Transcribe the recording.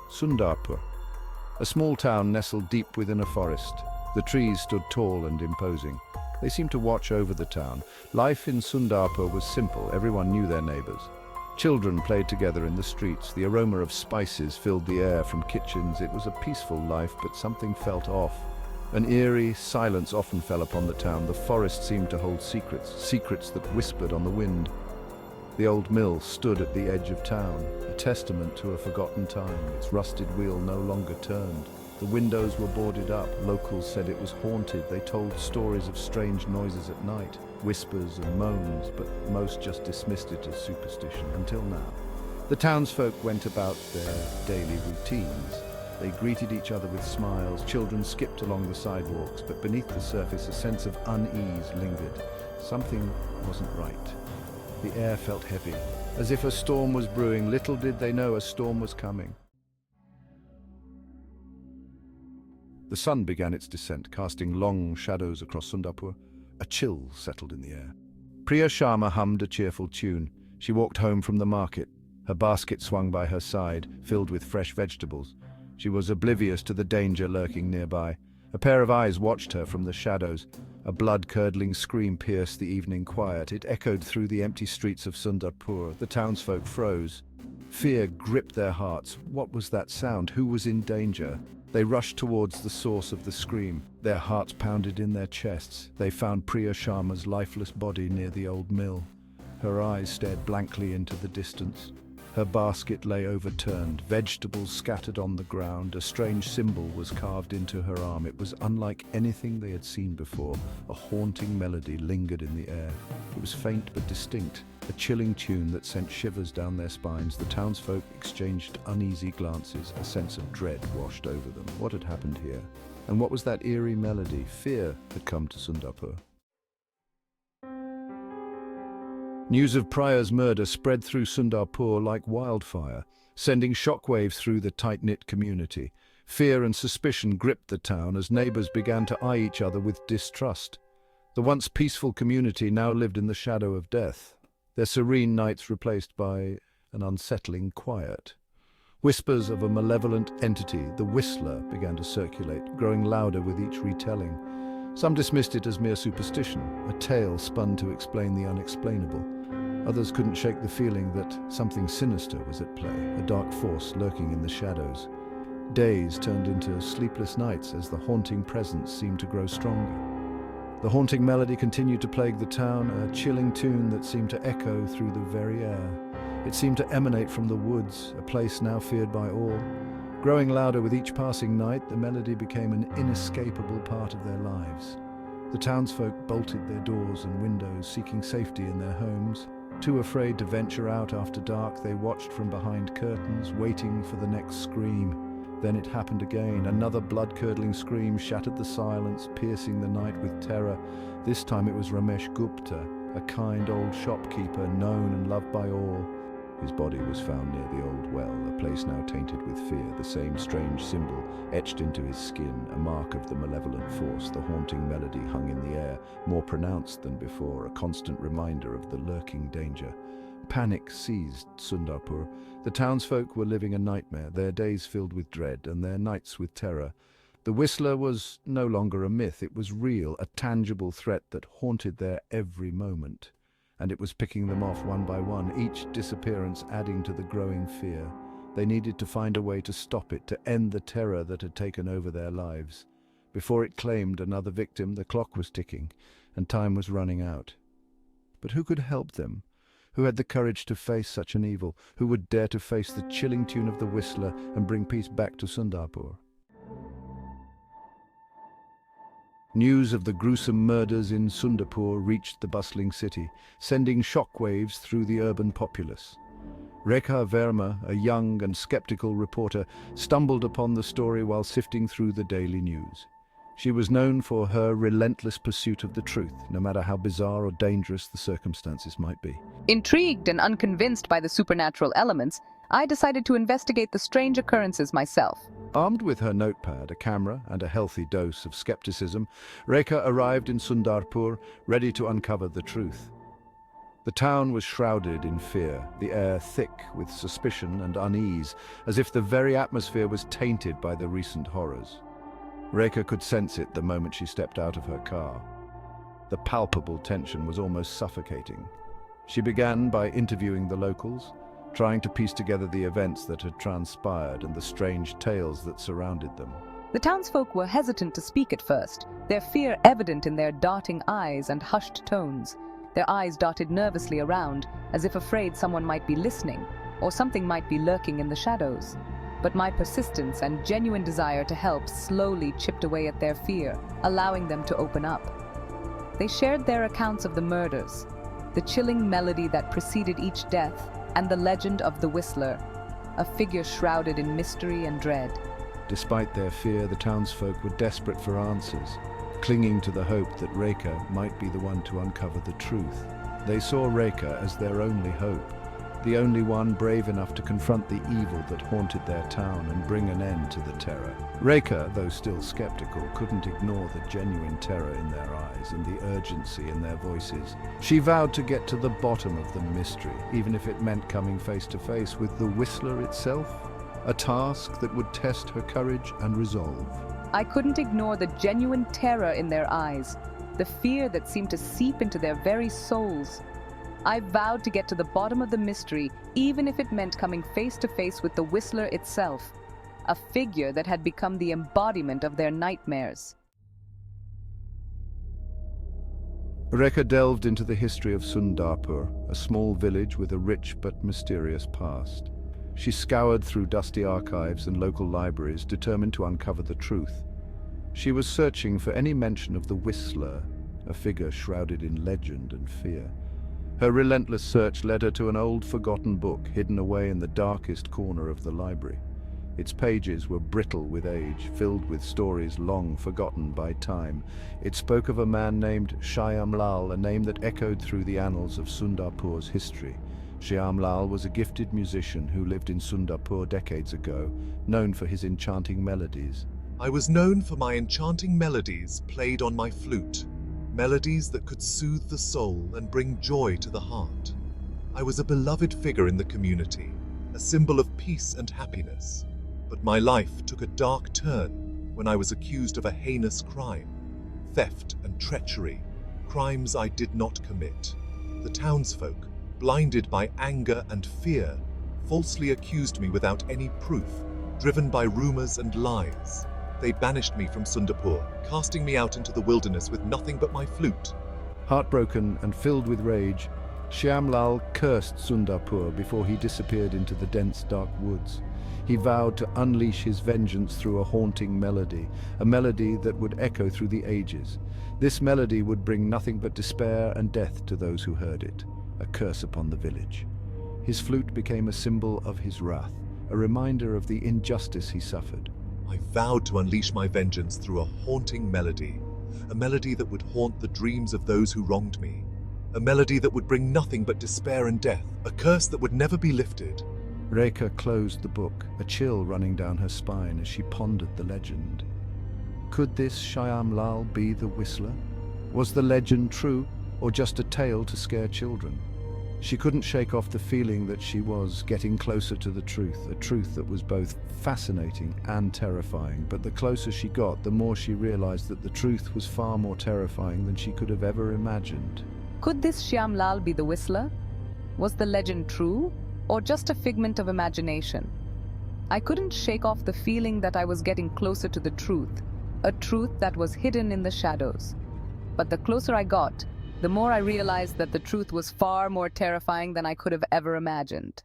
Sundarpur, a small town nestled deep within a forest. The trees stood tall and imposing. They seemed to watch over the town. Life in Sundarpur was simple. Everyone knew their neighbors. Children played together in the streets. The aroma of spices filled the air from kitchens. It was a peaceful life, but something felt off. An eerie silence often fell upon the town. The forest seemed to hold secrets, secrets that whispered on the wind. The old mill stood at the edge of town, a testament to a forgotten time. Its rusted wheel no longer turned. The windows were boarded up. Locals said it was haunted. They told stories of strange noises at night, whispers and moans, but most just dismissed it as superstition, until now. The townsfolk went about their daily routines. They greeted each other with smiles. Children skipped along the sidewalks, but beneath the surface a sense of unease lingered. Something wasn't right. The air felt heavy, as if a storm was brewing. Little did they know a storm was coming. The sun began its descent, casting long shadows across Sundarpur. A chill settled in the air. Priya Sharma hummed a cheerful tune. She walked home from the market. Her basket swung by her side, filled with fresh vegetables. She was oblivious to the danger lurking nearby. A pair of eyes watched her from the shadows. A blood-curdling scream pierced the evening quiet. It echoed through the empty streets of Sundarpur. The townsfolk froze. Fear gripped their hearts. What was that sound? Who was in danger? They rushed towards the source of the scream. Their hearts pounded in their chests. They found Priya Sharma's lifeless body near the old mill. Her eyes stared blankly into the distance. Her basket lay overturned, vegetables scattered on the ground. A strange symbol was carved into her arm. It was unlike anything they had seen before. A haunting melody lingered in the air. It was faint but distinct, a chilling tune that sent shivers down their spines. The townsfolk exchanged uneasy glances. A sense of dread washed over them. What had happened here? And what was that eerie melody? Fear had come to Sundarpur. News of Priya's murder spread through Sundarpur like wildfire, sending shockwaves through the tight-knit community. Fear and suspicion gripped the town as neighbors began to eye each other with distrust. The once peaceful community now lived in the shadow of death, their serene nights replaced by an unsettling quiet. Whispers of a malevolent entity, the Whistler, began to circulate, growing louder with each retelling. Some dismissed it as mere superstition, a tale spun to explain the unexplainable. Others couldn't shake the feeling that something sinister was at play, a dark force lurking in the shadows. Days turned into sleepless nights as the haunting presence seemed to grow stronger. The haunting melody continued to plague the town, a chilling tune that seemed to echo through the very air. It seemed to emanate from the woods, a place now feared by all. Growing louder with each passing night, the melody became an inescapable part of their lives. The townsfolk bolted their doors and windows, seeking safety in their homes. Too afraid to venture out after dark, they watched from behind curtains, waiting for the next scream. Then it happened again. Another blood-curdling scream shattered the silence, piercing the night with terror. This time it was Ramesh Gupta, a kind old shopkeeper, known and loved by all. His body was found near the old well, a place now tainted with fear, the same strange symbol etched into his skin, a mark of the malevolent force. The haunting melody hung in the air, more pronounced than before, a constant reminder of the lurking danger. Panic seized Sundarpur. The townsfolk were living a nightmare, their days filled with dread and their nights with terror. The Whistler was no longer a myth, it was real, a tangible threat that haunted their every moment. And it was picking them off one by one, each disappearance adding to the growing fear. They needed to find a way to stop it, to end the terror that had taken over their lives. Before it claimed another victim, the clock was ticking, and time was running out. But who could help them? Who had the courage to face such an evil? Who would dare to face the chilling tune of the Whistler and bring peace back to Sundarpur? News of the gruesome murders in Sundarpur reached the bustling city, sending shockwaves through the urban populace. Rekha Verma, a young and skeptical reporter, stumbled upon the story while sifting through the daily news. She was known for her relentless pursuit of the truth, no matter how bizarre or dangerous the circumstances might be. Intrigued and unconvinced by the supernatural elements, I decided to investigate the strange occurrences myself. Armed with her notepad, a camera, and a healthy dose of skepticism, Rekha arrived in Sundarpur, ready to uncover the truth. The town was shrouded in fear, the air thick with suspicion and unease, as if the very atmosphere was tainted by the recent horrors. Rekha could sense it the moment she stepped out of her car. The palpable tension was almost suffocating. She began by interviewing the locals, trying to piece together the events that had transpired and the strange tales that surrounded them. The townsfolk were hesitant to speak at first, their fear evident in their darting eyes and hushed tones. Their eyes darted nervously around, as if afraid someone might be listening, or something might be lurking in the shadows. But my persistence and genuine desire to help slowly chipped away at their fear, allowing them to open up. They shared their accounts of the murders, the chilling melody that preceded each death, and the legend of the Whistler, a figure shrouded in mystery and dread. Despite their fear, the townsfolk were desperate for answers, clinging to the hope that Rekha might be the one to uncover the truth. They saw Rekha as their only hope, the only one brave enough to confront the evil that haunted their town and bring an end to the terror. Rekha, though still skeptical, couldn't ignore the genuine terror in their eyes and the urgency in their voices. She vowed to get to the bottom of the mystery, even if it meant coming face to face with the Whistler itself, a task that would test her courage and resolve. I couldn't ignore the genuine terror in their eyes, the fear that seemed to seep into their very souls. I vowed to get to the bottom of the mystery, even if it meant coming face to face with the Whistler itself, a figure that had become the embodiment of their nightmares. Rekha delved into the history of Sundarpur, a small village with a rich but mysterious past. She scoured through dusty archives and local libraries, determined to uncover the truth. She was searching for any mention of the Whistler, a figure shrouded in legend and fear. Her relentless search led her to an old forgotten book hidden away in the darkest corner of the library. Its pages were brittle with age, filled with stories long forgotten by time. It spoke of a man named Shyam Lal, a name that echoed through the annals of Sundarpur's history. Shyam Lal was a gifted musician who lived in Sundarpur decades ago, known for his enchanting melodies. I was known for my enchanting melodies played on my flute, melodies that could soothe the soul and bring joy to the heart. I was a beloved figure in the community, a symbol of peace and happiness. But my life took a dark turn when I was accused of a heinous crime, theft and treachery, crimes I did not commit. The townsfolk, blinded by anger and fear, falsely accused me without any proof, driven by rumors and lies. They banished me from Sundarpur, casting me out into the wilderness with nothing but my flute. Heartbroken and filled with rage, Shyam Lal cursed Sundarpur before he disappeared into the dense dark woods. He vowed to unleash his vengeance through a haunting melody, a melody that would echo through the ages. This melody would bring nothing but despair and death to those who heard it, a curse upon the village. His flute became a symbol of his wrath, a reminder of the injustice he suffered. I vowed to unleash my vengeance through a haunting melody, a melody that would haunt the dreams of those who wronged me, a melody that would bring nothing but despair and death, a curse that would never be lifted. Rekha closed the book, a chill running down her spine as she pondered the legend. Could this Shyam Lal be the Whistler? Was the legend true, or just a tale to scare children? She couldn't shake off the feeling that she was getting closer to the truth, a truth that was both fascinating and terrifying. But the closer she got, the more she realized that the truth was far more terrifying than she could have ever imagined. Could this Shyam Lal be the Whistler? Was the legend true, or just a figment of imagination? I couldn't shake off the feeling that I was getting closer to the truth, a truth that was hidden in the shadows. But the closer I got, the more I realized that the truth was far more terrifying than I could have ever imagined.